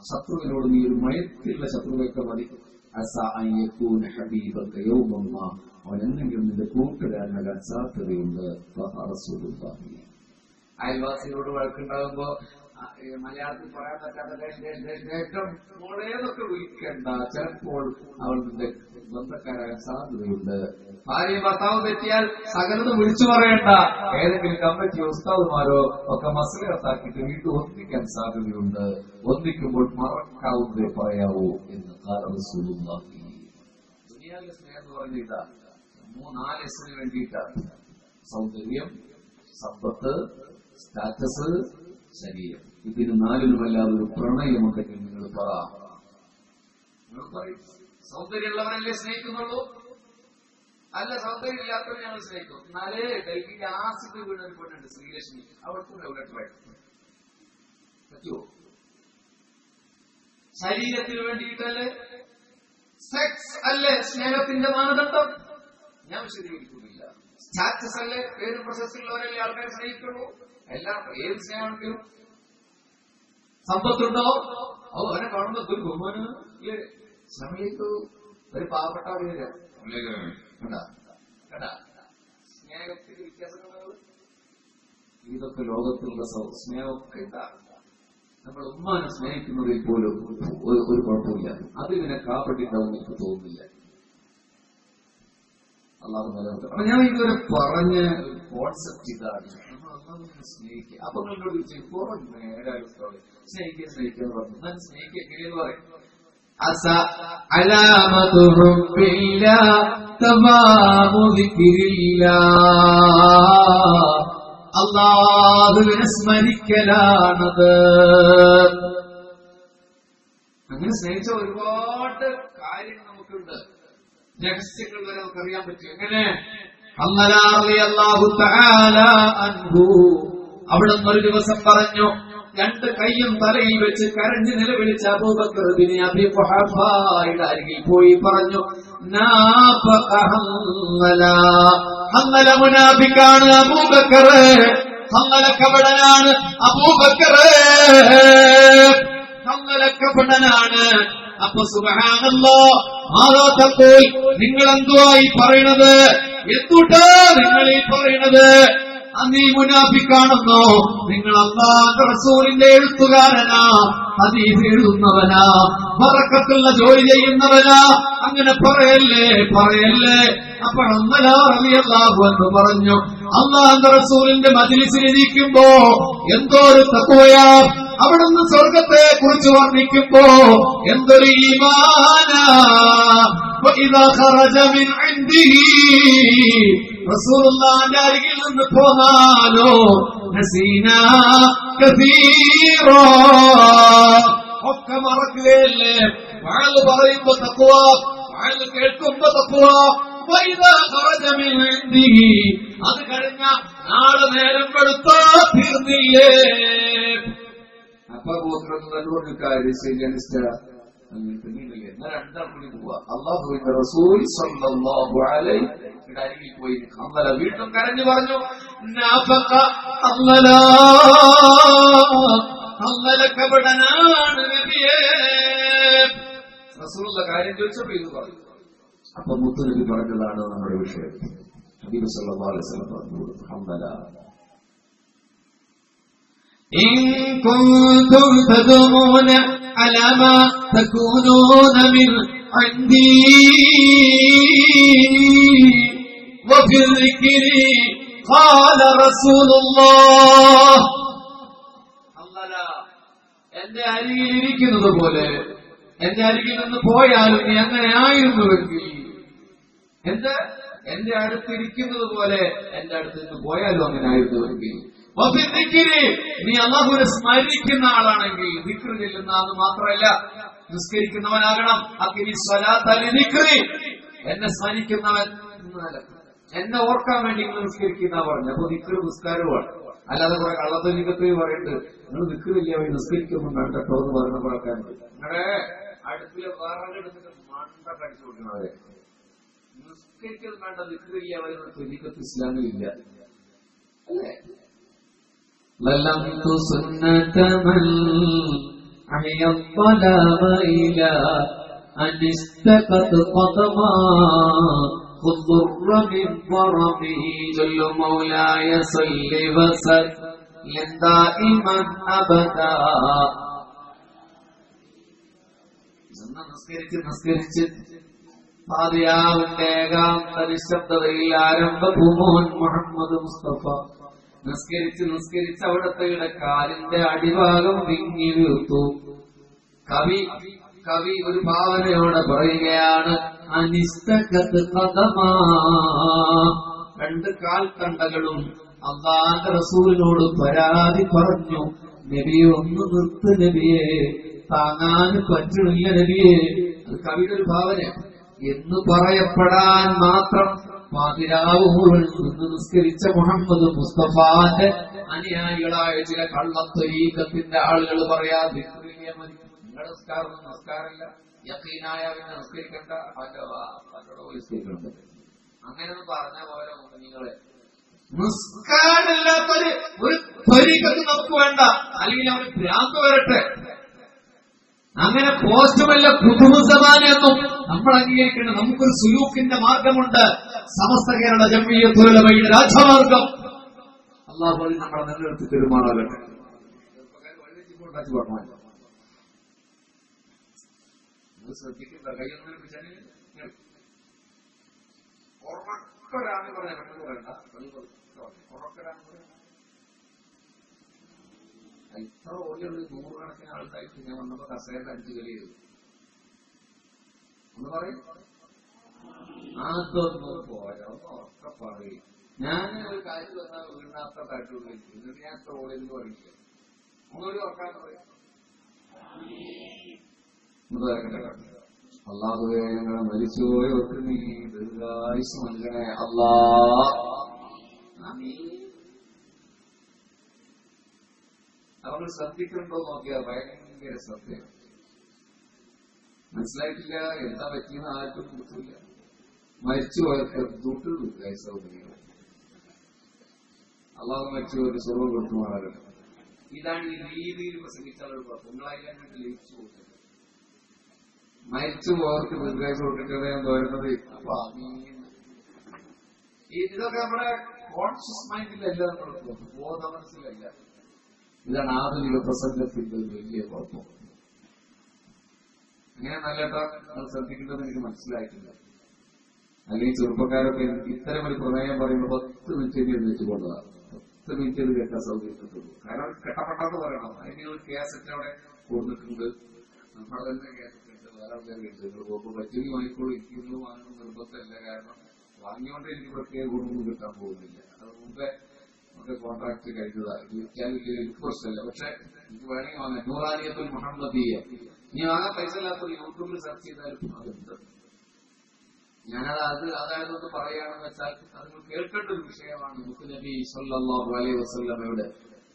ശത്രുവിനോട് നീ ഒരു മയത്തിലുള്ള ശത്രുവൊക്കെ മതി. അവൻ എന്തെങ്കിലും നിന്റെ കൂട്ടുകാരനാകാൻ സാധ്യതയുണ്ട്. അയൽവാസിയോട് വഴക്കുണ്ടാകുമ്പോ മലയാളത്തിൽ പറയാൻ പറ്റാത്ത മോളേന്നൊക്കെ വിളിക്കണ്ട. ചിലപ്പോൾ അവൾ നിന്റെ ബന്ധക്കാരാകാൻ സാധ്യതയുണ്ട്. ഭാര്യയും ഭർത്താവും തെറ്റിയാൽ സകലത് വിളിച്ചു പറയണ്ട. ഏതെങ്കിലും കമ്മിറ്റി ഉസ്താദുമാരോ ഒക്കെ മസ്ലിഹത്താക്കിയിട്ട് വീണ്ടും ഒന്നിക്കാൻ സാധ്യതയുണ്ട്. ഒന്നിക്കുമ്പോൾ മറക്കാവുന്നതേ പറയാവൂ എന്ന് റസൂലുള്ളാഹി. ദുനിയാവിലെ സ്നേഹം എന്ന് പറഞ്ഞ ഇതാ 3-4 എസിന് വേണ്ടിയിട്ടാണ്. സൗന്ദര്യം, സമ്പത്ത്, സ്റ്റാറ്റസ്, ശരീരം. ഇതിന് 4നുമല്ലാതെ ഒരു പ്രണയമുണ്ടെങ്കിൽ നിങ്ങൾ പറയും. സൗന്ദര്യമുള്ളവരല്ലേ സ്നേഹിക്കുന്നുള്ളൂ? അല്ല, സൗന്ദര്യം ഇല്ലാത്തവരെ ഞങ്ങൾ സ്നേഹിക്കും. എന്നാലേ ഡൽഹിയിൽ ആസിഡ് വീണ ഒരു പെണ്ണുണ്ട്, ശ്രീലക്ഷ്മി. അവർക്കും പറ്റുമോ? ശരീരത്തിന് വേണ്ടിയിട്ടല്ലേ? സെക്സ് അല്ലേ സ്നേഹത്തിന്റെ മാനദണ്ഡം? ഞാൻ വിശദീകരിക്കുന്നില്ല. സ്റ്റാറ്റസ് അല്ലേ? പേര് പ്രശസ്തിയുള്ളവരല്ലേ ആൾക്കാരെ സ്നേഹിക്കുള്ളൂ? എല്ലാവർക്കും ഏത് സ്നേഹമാണെങ്കിലും. സമ്പത്തുണ്ടോ? അവനെ കാണുമ്പോ ഒരു ബഹുമാനം ഇല്ലേ? സമയത്ത് ഒരു പാവപ്പെട്ട സ്നേഹത്തിന് വ്യത്യാസങ്ങൾ. ഇതൊക്കെ ലോകത്തിലുള്ള സ്നേഹമൊക്കെ ഇതാണ്. നമ്മൾ ഉമ്മാനെ സ്നേഹിക്കുന്നതിൽ പോലും ഒരു കുഴപ്പമില്ല. അതിങ്ങനെ കാപ്പട്ടിണ്ടാവും എനിക്ക് തോന്നുന്നില്ല. അല്ലാഹു നിലനിർത്തണം. അപ്പൊ ഞാൻ ഇതുവരെ പറഞ്ഞ കോൺസെപ്റ്റ് ഇതാണ്. നമ്മൾ അല്ലാഹുവിനെ സ്നേഹിക്കുക. അപ്പൊ നിങ്ങളോട് സ്നേഹിക്കുക പറഞ്ഞു. ഞാൻ സ്നേഹിക്കുക എങ്ങനെയെന്ന് പറയും. അല്ലാഹുവിനെ സ്മരിക്കലാണത്. അങ്ങനെ സ്നേഹിച്ച ഒരുപാട് കാര്യങ്ങൾ നമുക്കുണ്ട്. രഹസ്യങ്ങൾ വരെ നമുക്ക് അറിയാൻ പറ്റും. എങ്ങനെ? അവിടെ ഒരു ദിവസം പറഞ്ഞു, 2 കൈയും തലയിൽ വെച്ച് കരഞ്ഞ് നിലവിളിച്ച അബൂബക്കർ ബിൻ അബീ ഖുഹാഫയുടെ അരികിൽ പോയി പറഞ്ഞു, ഹമ്മല മുനാഫിക്കാണ് അബൂബക്കർ, ഹമ്മല കപടനാണ് അബൂബക്കർ, ഹമ്മല കപടനാണ്. അപ്പൊ സുബ്ഹാനല്ലാഹ്, ആദത്തപ്പോൾ നിങ്ങൾ എന്തുവായി പറയണത്? എന്തുട്ടാ നിങ്ങൾ ഈ പറയണത്? നീ മുനാഫിക്കാണെന്നോ? നിങ്ങൾ അല്ലാഹുവിന്റെ റസൂലിന്റെ എഴുത്തുകാരനാ, ഹദീസ് എഴുതുന്നവനാ, ബറക്കത്തുള്ള ജോലി ചെയ്യുന്നവനാ. അങ്ങനെ പറയല്ലേ. അപ്പോൾ റളിയല്ലാഹു അൻഹു പറഞ്ഞു, അല്ലാഹുവിന്റെ റസൂലിന്റെ മജ്‌ലിസിലിരിക്കുമ്പോ എന്തോ ഒരു തഖ്വയാ, അവിടുന്ന് സ്വർഗത്തെ കുറിച്ച് വർണ്ണിക്കുമ്പോ എന്തൊരു ഈമാനാ. വഇദാ ഖറജ മിൻ ഇൻദിഹി, റസൂലുള്ളാഹിന്റെ അരികിൽ നിന്ന് പോന്നാലോ നസീനാ കസീറാ, ഒക്കെ മറക്കുകയല്ലേ. വഅദ് പറയുമ്പോ തഖ്വ, വഅദ് കേൾക്കുമ്പോ തഖ്വ. വഇദാ ഖറജ മിൻ ഇൻദിഹി, അത് കഴിഞ്ഞ നാളെ നേരം വെളുത്താ തീർന്നില്ലേ. അപ്പൊ ഗോത്രങ്ങളുടെ കാര്യം ശരിയനിഷ്ട പിന്നീടില്ലേ. എന്നാൽ 2 കൂടി പോവാ. അല്ലാഹുവിന്റെ റസൂൽ സ്വല്ലല്ലാഹു അലൈഹി വസല്ലം അരികിൽ പോയി ഹമ്മല വീണ്ടും കരഞ്ഞു പറഞ്ഞു, ഹമ്മല കപടനാണ് നബിയേ. റസൂലുള്ള കാര്യം ചോദിച്ചപ്പോ ഇത് പറഞ്ഞു. അപ്പൊ മുത്തുനബി പറഞ്ഞതാണ് നമ്മുടെ വിഷയം. ഹബീബ് സല്ലല്ലാഹു അലൈഹി വസല്ലം പറഞ്ഞു, ഹമ്മല إن كنتم تدعون على ما تكونون من عندي وفي الذكر قال رسول الله. എന്റെ അരികിൽ ഇരിക്കുന്നത് പോലെ എന്റെ അരികിൽ നിന്ന് പോയാലും നീ അങ്ങനെ ആയിരുന്നുവെങ്കിൽ, എന്റെ അടുത്തിരിക്കുന്നത് പോലെ എന്റെ അടുത്ത് നിന്ന് പോയാലും അങ്ങനെ ആയിരുന്നുവെങ്കിൽ, നീ അല്ലാഹുവിനെ സ്മരിക്കുന്ന ആളാണെങ്കിൽ, ദിക്ർ ചെല്ലുന്ന അത് മാത്രമല്ല നിസ്കരിക്കുന്നവനാകണം. എന്നെ സ്മരിക്കുന്നവൻ, എന്നെ ഓർക്കാൻ വേണ്ടി നിസ്കരിക്കുന്ന പറഞ്ഞു. അപ്പൊ ദിക്ർ നിസ്കാരമാണ്. അല്ലാതെ കുറെ കള്ളത്തൊലിക്കത്ത് പറയുന്നുണ്ട്, നിങ്ങൾ ദിക്റില്ല നിസ്കരിക്കുമ്പോൾ വേണ്ടട്ടോ എന്ന് പറയുന്ന പറക്കാൻ നിങ്ങളുടെ അടുപ്പിലെ വേറെടുത്തിട്ട് മണ്ട കടിച്ചു കൊടുക്കണവരെ. നിസ്കരിക്കുന്നത് വേണ്ട, ദിക്റില്ല പറയുന്ന തൊലിക്കത്ത് ഇസ്ലാമിലില്ല, അല്ലേ? ظلمت سنة من أحيا الظلام إلى أن استقت قدما خذ الضر من ضربي جل مولاي صل وسلم دائما أبدا. നിസ്കരിച്ച് പാതിയാവിന്റെ ഏകാന്ത നിശബ്ദതയിൽ ആരംഭഭൂമോൻ മുഹമ്മദ് മുസ്തഫ നിസ്കരിച്ച് അവിടത്തെ കാലിന്റെ അടിഭാഗം വിങ്ങി വീർത്തു. കവി ഒരു ഭാവനയോടെ പറയുകയാണ്, അനിസ്തകത്ത് കദമാ, രണ്ട് കാൽക്കണ്ടകളും അല്ലാഹുവിന്റെ റസൂലിനോട് പരാതി പറഞ്ഞു, നബിയെ ഒന്ന് നിർത്ത് നബിയെ, താങ്ങാൻ പറ്റണില്ല നബിയെ. അത് കവിയുടെ ഒരു ഭാവന എന്ന് പറയപ്പെടാൻ മാത്രം പാതിരാവ് മുഴുവൻ നിന്ന് നിസ്കരിച്ച മുഹമ്മദ് മുസ്തഫാന്റെ അനുയായികളായ ചില കള്ളത്വരീക്കത്തിന്റെ ആളുകൾ പറയാ, നിങ്ങളുടെ നമസ്കാരമില്ല, യഖീനായ പിന്നെ നിസ്കരിക്കണ്ട, നിസ്കരിക്കണ്ട. അങ്ങനെയൊന്നും പറഞ്ഞ പോലെ നിങ്ങളെ നിസ്കാരമില്ലാത്തൊരു ഒരു ത്വരീക്കത്ത് നമുക്ക് വേണ്ട, അല്ലെങ്കിൽ അവന് ഭ്രാന്ത് വരട്ടെ. അങ്ങനെ പോസ്റ്റുമല്ല കുതുബുസമാനെയൊന്നും നമ്മൾ അംഗീകരിക്കണം. നമുക്കൊരു സുലൂക്കിന്റെ മാർഗമുണ്ട്, സമസ്ത കേരള ജംഇയ്യത്തുൽ ഉലമയുടെ രാജമാർഗം. അല്ലാഹു നമ്മളെ നിലനിർത്തി പെരുമാറാകട്ടെ. ശ്രദ്ധിക്കേണ്ട കൈയൊന്നും ഉറക്കൊരാന്ന് പറയാൻ പറയണ്ട, ഉറക്കൊരാന്ന് പറയാം. ഇത്ര ഓടിയുള്ള 100 കണക്കിന് ആൾക്കാർക്ക് ഞാൻ വന്നപ്പോ കസേരയുടെ 5 കളി ചെയ്തു. ഒന്ന് പറയും, അതൊന്നും പോരാ, ഒന്ന് ഉറക്ക പറയും. ഞാൻ ഒരു കാര്യം വന്നാൽ വീണ്ടാത്ത കാറ്റുള്ളൂ, എന്നിട്ട് ഞാൻ ഇത്ര ഓടിയെന്ന് പറയില്ല. ഒന്നുകൂടി ഉറക്കാന്ന് പറയും. അള്ളാഹുവേ, ഞങ്ങളെ മരിച്ചുപോയവർക്ക് നീ ദീർഘായുസ് നൽകണേ അല്ലാ. നമ്മൾ ശ്രദ്ധിക്കുന്നുണ്ടോ നോക്കിയാ ഭയങ്കര ശ്രദ്ധ. മനസ്സിലായിട്ടില്ല എന്താ പറ്റിയെന്ന് ആർക്കും കിട്ടില്ല. മരിച്ചുപോയവർക്ക് തൊട്ട് സൗകര്യങ്ങൾ അള്ളാഹു മരിച്ചുപോയവർക്ക് സുഖം കൊടുത്തുമാറാകട്ടെ. ഇതാണ് ഈ രീതിയിൽ പ്രസംഗിച്ചാലുള്ള കുഴപ്പം. നിങ്ങളതിനെ ലയിച്ചു പോകുന്നത്. മരിച്ചുപോയവർക്ക് ദീർഘായുസ് കൊടുക്കട്ടെ തോരുന്നത്. അപ്പൊ ഇതൊക്കെ നമ്മുടെ കോൺഷ്യസ് മൈൻഡിലല്ല, നമ്മൾ ബോധ മനസ്സിലല്ല. ഇതാണ് ആധുനിക പ്രസംഗത്തിന്റെ ഒരു വലിയ കുഴപ്പം. അങ്ങനെ നല്ലട്ടോ നിങ്ങൾ ശ്രദ്ധിക്കേണ്ടതെന്ന് എനിക്ക് മനസ്സിലായിട്ടില്ല. അല്ലെങ്കിൽ ചെറുപ്പക്കാരൊക്കെ ഇത്തരം ഒരു പ്രമേയം പറയുമ്പോൾ 10 മിനിറ്റ് എഴുന്നേറ്റ് കൊണ്ടതാണ്. 10 മിനിറ്റ് കേട്ടാൻ സൗകര്യപ്പെട്ടുള്ളൂ. കാരണം കെട്ടപ്പെട്ടെന്ന് പറയണം. അതിന് ഒരു കേസറ്റ് അവിടെ കൊടുത്തിട്ടുണ്ട്, നമ്മൾ തന്നെ കേസറ്റ് ഉണ്ട്, വേറെ ആൾക്കാർ കേട്ടിട്ടുണ്ട്. പോകുമ്പോൾ പറ്റുമെങ്കിൽ വാങ്ങിക്കോളൂ, എനിക്കൊന്നും വാങ്ങണം നിർബന്ധമല്ല. കാരണം വാങ്ങിയോണ്ട് എനിക്ക് പ്രത്യേക ഗുണമൊന്നും കിട്ടാൻ പോകുന്നില്ല. അത് മുമ്പേ നമുക്ക് കോൺട്രാക്ട് കഴിഞ്ഞതാണ്. വിൽക്കാൻ വലിയ എനിക്ക് പ്രശ്നമില്ല. പക്ഷെ എനിക്ക് വേണമെങ്കിൽ വാങ്ങാം. നൂറാനിയത്തുൽ മുഹമ്മദിയ്യ ഇനി വാങ്ങാൻ പൈസ ഇല്ലാത്ത യൂട്യൂബിൽ സെർച്ച് ചെയ്താലും അതുണ്ട്. ഞാനത് അതായതൊന്ന് പറയുകയാണെന്ന് വെച്ചാൽ അത് നിങ്ങൾ കേൾക്കേണ്ട ഒരു വിഷയമാണ്. മുത്തുനബി സ്വല്ലല്ലാഹു അലൈഹി വസല്ലമയുടെ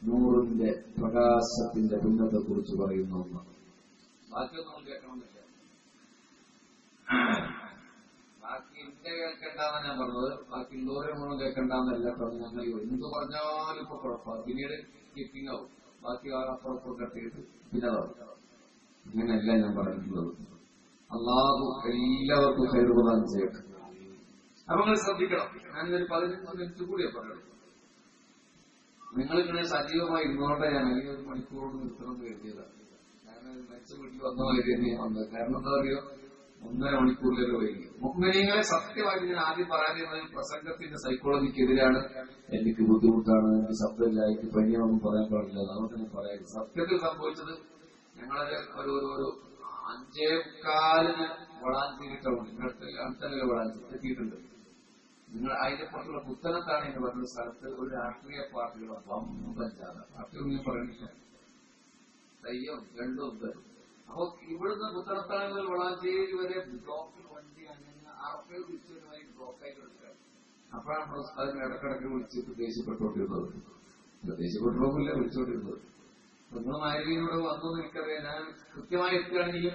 നൂറിന്റെ പ്രകാശത്തിന്റെ പുണ്യത്തെ കുറിച്ച് പറയുന്ന ഒന്ന്. ബാക്കിയൊന്നും കേൾക്കണമെന്നില്ല. ബാക്കി എന്റെ കേൾക്കണ്ടെന്നാണ് ഞാൻ പറഞ്ഞത്. ബാക്കി എന്തോരം ഗുണം കേൾക്കണ്ടെന്നല്ല പറഞ്ഞു. ഞങ്ങൾ എന്ത് പറഞ്ഞാലും ഇപ്പൊ കുഴപ്പമാണ്. പിന്നീട് സ്കിപ്പിംഗ് ആവും. ബാക്കി അപ്പുറപ്പുറം കട്ടിയിട്ട് പിന്നെ അങ്ങനെയല്ല ഞാൻ പറഞ്ഞിട്ടുള്ളത്. അള്ളാഹു എല്ലാവർക്കും ഖൈർ പ്രദാനം ചെയ്യട്ടെ. അപ്പൊ നിങ്ങൾ ശ്രദ്ധിക്കണം. ഞാനിതൊരു 15 മിനിറ്റ് കൂടിയേ പറയുള്ളൂ. നിങ്ങളിങ്ങനെ സജീവമായി ഇരുന്നോട്ടെ. ഞാൻ അല്ലെങ്കിൽ ഒരു മണിക്കൂറോട് നിർത്തണം എന്ന് കരുതിയതാണ്. കാരണം മരിച്ച വീട്ടിൽ വന്ന മാതിരി തന്നെയാണ് വന്നത്. കാരണം എന്താ പറയുക, 1.5 മണിക്കൂറിലൊക്കെ വൈകി. മുഖ്മനീങ്ങളെ സത്യമായിട്ട് ഞാൻ ആദ്യം പറയാതിരുന്നത് പ്രസംഗത്തിന്റെ സൈക്കോളജിക്കെതിരാണ്. എനിക്ക് ബുദ്ധിമുട്ടാണ്, എനിക്ക് ശബ്ദമില്ല, എനിക്ക് പനിയാണെന്നും പറയാൻ പാടില്ല. അതുകൊണ്ട് ഞാൻ പറയാം. സത്യത്തിൽ സംഭവിച്ചത് ഞങ്ങളത് ഒരു 5:15 വളാഞ്ചേരി ടൗണിൽ അടുത്തല്ല വളാഞ്ചേരി എത്തിയിട്ടുണ്ട്. നിങ്ങൾ അതിന്റെ പുറത്തുള്ള പുത്തനത്താണ് എന്ന് പറഞ്ഞ സ്ഥലത്ത് ഒരു രാഷ്ട്രീയ പാർട്ടിയുടെ വമ്പൻ ജാഥ. പാർട്ടിയൊന്നും ഞാൻ പറയുന്നില്ല, തയ്യോ രണ്ടും ഉണ്ട്. അപ്പൊ ഇവിടുന്ന് പുത്തനത്താണി മുതൽ വളാഞ്ചേരി വരെ ബ്ലോക്കിൽ വണ്ടി അങ്ങനെ ആർക്കോ തിരിച്ചുവരുമായി ബ്ലോക്കായി കിടക്കുകയാണ്. അപ്പോഴാണ് അതിന് ഇടക്കിടക്ക് വിളിച്ചിട്ട് ദേഷ്യപ്പെട്ടോണ്ടിരുന്നത്. ദേഷ്യപ്പെട്ടോന്നില്ല, വിളിച്ചോണ്ടിരുന്നത്. നിങ്ങൾ മൈലീനോട് വന്നു എനിക്കറിയാം. ഞാൻ കൃത്യമായി എത്തുകയാണെങ്കിൽ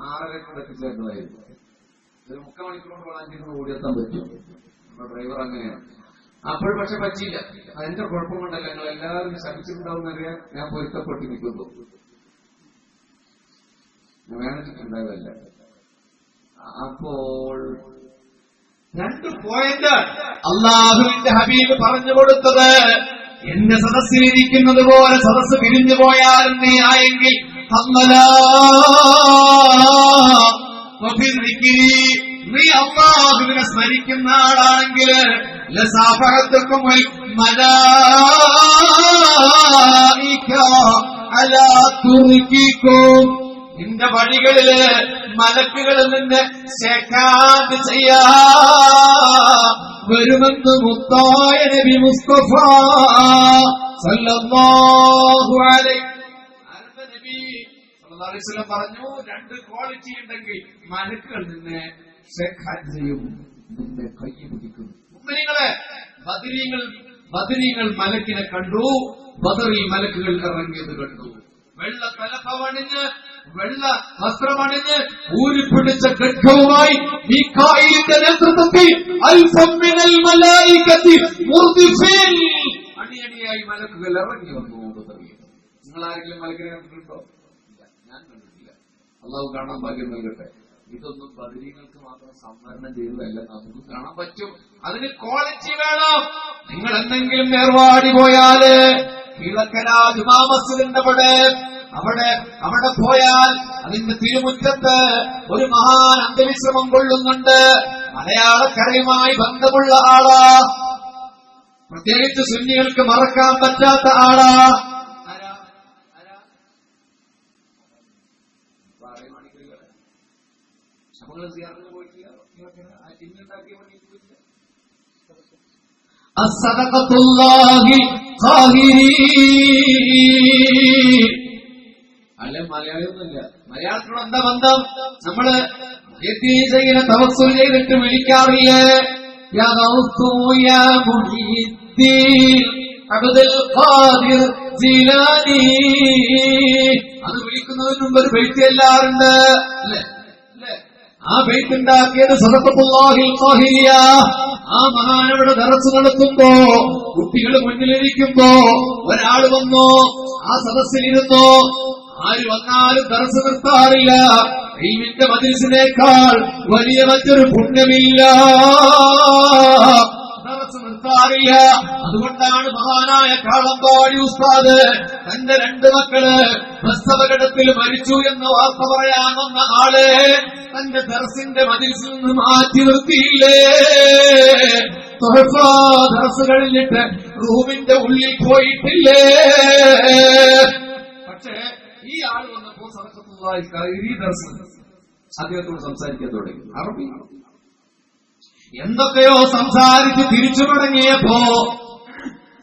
6:30 എത്തിച്ചേർന്നതായിരുന്നു. ഒരു 3/4 മണിക്കൂർ കൊണ്ട് വളാഞ്ചേരി ഓടിയെത്താൻ പറ്റും. നമ്മുടെ ഡ്രൈവർ അങ്ങനെയാണ്. അപ്പോൾ പക്ഷെ പറ്റിയില്ല. അതെന്റെ കുഴപ്പം കൊണ്ടല്ല, ഞങ്ങൾ എല്ലാവരും ശ്രമിച്ചിട്ടുണ്ടാവും എന്നറിയാൻ ഞാൻ പൊരുത്തപ്പെട്ട് നിൽക്കുന്നു. വേണിച്ചിട്ടുണ്ടായതല്ല. അപ്പോൾ 2 പോയിന്റ് അള്ളാഹുവിന്റെ ഹബീബ് പറഞ്ഞു കൊടുത്തത്. എന്റെ സദസ്സിലിരിക്കുന്നത് പോലെ സദസ്സ് പിരിഞ്ഞു പോയാലും നീ ആയെങ്കിൽ നീ അള്ളാഹുവിനെ സ്മരിക്കുന്ന ആളാണെങ്കിൽ നിന്റെ വഴികളില് മലക്കുകളിൽ നിന്ന് ശേഖാന്ത് ചെയ്യാ വരുമെന്ന് മുത്തായ നബി മുസ്തഫ സല്ലല്ലാഹു അലൈഹി വസല്ലം പറഞ്ഞു. 2 ക്വാളിറ്റി ഉണ്ടെങ്കിൽ മലക്കുകൾ നിന്നെ ശേഖാന്ത് ചെയ്യും, നിന്നെ കൈ പിടിക്കും. മുഅ്മിനീങ്ങളെ, ബദരീങ്ങൾ മലക്കിനെ കണ്ടു. ബദറിൽ മലക്കുകൾ ഇറങ്ങിയത് കണ്ടു. വെള്ള തലപ്പവണിഞ്ഞ് വെള്ള വസ്ത്രമണിഞ്ഞ് ഊരിപ്പിടിച്ച ഖഡ്ഗവുമായി മീകാഈലിന്റെ നേതൃത്വത്തിൽ അണിയണിയായി മലക്കുകൾ ഇറങ്ങി വന്നു. നിങ്ങൾ ആരെങ്കിലും മലക്കിനെ കണ്ടിട്ടുണ്ടോ? ഇല്ല, ഞാൻ കണ്ടിട്ടില്ല. അള്ളാഹു കാണാൻ ഭാഗ്യം നൽകട്ടെ. ഇതൊന്നും ബദരീങ്ങൾക്ക് മാത്രം സംവരണം ചെയ്തതല്ല, നമുക്ക് കാണാൻ പറ്റും. അതിന് ക്വാളിറ്റി വേണം. നിങ്ങൾ എന്തെങ്കിലും നേർവാടി പോയാല് കിഴക്കര ജുമാ മസ്ജിദിന്റെ അവിടെ പോയാൽ അതിന്റെ തിരുമുറ്റത്ത് ഒരു മഹാൻ അന്ത്യവിശ്രമം കൊള്ളുന്നുണ്ട്. മലയാളക്കരയുമായി ബന്ധമുള്ള ആളാ, പ്രത്യേകിച്ച് സുന്നികൾക്ക് മറക്കാൻ പറ്റാത്ത ആളാ. അല്ല, മലയാളിയൊന്നുമില്ല. മലയാളത്തിനോട് എന്താ ബന്ധം? നമ്മള് ചെയ്യുന്ന തവസ്സുൽ ചെയ്തിട്ട് വിളിക്കാറില്ലേ? അബ്ദുൽ ഖാദിർ ജീലാനി. അത് വിളിക്കുന്നതിന് മുമ്പ് ഒരു ബൈത്ത് എല്ലാറുണ്ട് അല്ലേ? ആ ബൈത്ത് ഉണ്ടാക്കിയത് സദഖത്തുല്ലാഹിൽ ഖാഹിരിയ. ആ മഹാനവിടെ ദർസ് നടത്തുമ്പോ കുട്ടികൾ മുന്നിലിരിക്കുമ്പോ ഒരാൾ വന്നു ആ സദസ്സിലിരുന്നു. ആര് വന്നാലും ദർസ് നിർത്താറില്ല. ഇൽമിന്റെ മജ്‌ലിസിനേക്കാൾ വലിയ മറ്റൊരു പുണ്യമില്ല. ദർസ് നിർത്താറില്ല. അതുകൊണ്ടാണ് മഹാനായ കാളമ്പാടി ഉസ്താദ് തന്റെ 2 മക്കള് ബസ് അപകടത്തിൽ മരിച്ചു എന്ന വാർത്ത പറയാൻ വന്ന ആളെ തന്റെ ദർസിന്റെ മജ്‌ലിസിൽ നിന്ന് മാറ്റി നിർത്തിയില്ലേ? ദർസ് കഴിഞ്ഞിട്ട് റൂമിന്റെ ഉള്ളിൽ പോയിട്ടില്ലേ? പക്ഷേ ഈ ആൾ വന്നപ്പോ സദഖത്തുല്ലാഹി ഖാഹിരി ദർസ് അദ്ദേഹത്തോട് സംസാരിക്കാൻ തുടങ്ങി. അറബി എന്തൊക്കെയോ സംസാരിച്ച് തിരിച്ചു മടങ്ങിയപ്പോ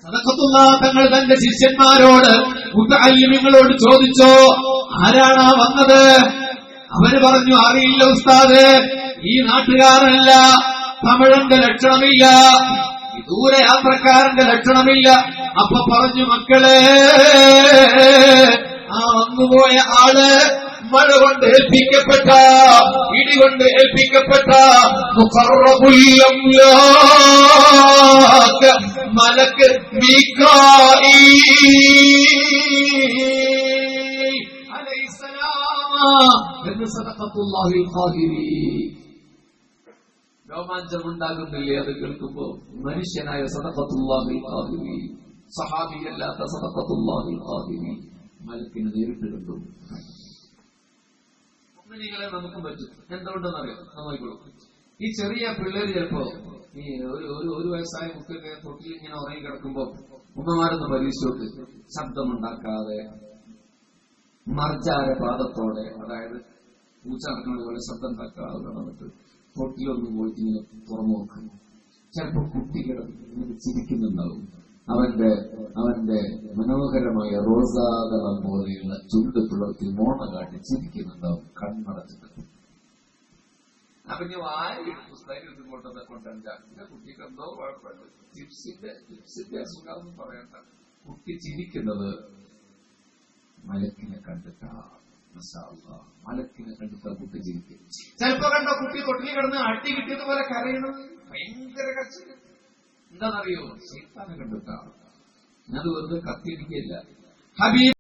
സദഖത്തുല്ലാഹ് തങ്ങൾ തന്റെ ശിഷ്യന്മാരോട് മുതഅല്ലിമീങ്ങളോട് ചോദിച്ചോ, ആരാണാ വന്നത്? അവര് പറഞ്ഞു, അറിയില്ല ഉസ്താദ്, ഈ നാട്ടുകാരനല്ല, തമിഴന്റെ ലക്ഷണമില്ല, ദൂരെ യാത്രക്കാരന്റെ ലക്ഷണമില്ല. അപ്പൊ പറഞ്ഞു, മക്കളെ, ആ വന്നുപോയ ആള് മഴ കൊണ്ട് ഏൽപ്പിക്കപ്പെട്ട, ഇടികൊണ്ട് ഏൽപ്പിക്കപ്പെട്ട മുഖറബുൽ അംലാക്ക് മലക്ക് മീകാഈൽ അലൈഹിസ്സലാം എന്ന് സദഖത്തുല്ലാഹിൽ ഖാഹിരി. രോമാഞ്ചമുണ്ടാകുന്നില്ലേ അത് കേൾക്കുമ്പോ? മനുഷ്യനായ സദഖത്തുല്ലാഹിൽ ഖാഹിരി, സഹാബിയല്ലാത്ത സദഖത്തുല്ലാഹിൽ ഖാഹിരി മലക്കിനെ നേരിട്ട് കണ്ടു. മുഅ്മിനീങ്ങളെ, നമുക്ക് പറ്റും. എന്തുകൊണ്ടെന്നറിയാം? നോക്കിക്കോളൂ. ഈ ചെറിയ പിള്ളേര് ചിലപ്പോ ഈ ഒരു വയസ്സായ കുട്ടിയൊക്കെ തൊട്ടിൽ ഇങ്ങനെ ഉറങ്ങി കിടക്കുമ്പോ ഉമ്മമാരൊന്ന് പരീക്ഷിച്ചോട്ട് ശബ്ദമുണ്ടാക്കാതെ മർജാര പാദത്തോടെ, അതായത് പൂച്ച നടക്കുന്നത് പോലെ ശബ്ദം ഉണ്ടാക്കാതെ നടന്നിട്ട് തൊട്ടിലൊന്നും പോയിട്ട് ഇങ്ങനെ തുറന്നു നോക്കുന്നു. ചിലപ്പോ കുട്ടി ഇങ്ങനെ ചിരിക്കുന്നുണ്ടാവും. അവന്റെ മനോഹരമായ റോസാതളം പോലെയുള്ള ചുണ്ട് പിളർത്തി മോണ കാട്ടി ചിരിക്കുന്നുണ്ടാവും കണ്ണടച്ചിട്ട്. അപ്പൊ ഞാൻ വായെടുത്ത് പുസ്തകം കൊണ്ടുവന്ന കുട്ടിക്ക് എന്തോ കുഴപ്പമില്ല. ചിപ്സിന്റെ അസുഖം പറയണ്ട. കുട്ടി ചിരിക്കുന്നത് മലക്കിനെ കണ്ടിട്ടാ. മലക്കിനെ കണ്ടിട്ടാ കുട്ടി ചിരിക്കും. ചിലപ്പോ കണ്ടോ കുട്ടി തൊട്ടിൽ കിടന്ന് അടി കിട്ടിയതുപോലെ കരയണം, ഭയങ്കര കരച്ചില്. എന്താണെന്നറിയോ? ശൈത്താനെ കണ്ടിട്ടാണ്. ഞാനത് വെറുതെ കത്തിയടിക്കില്ല. ഹബീബ്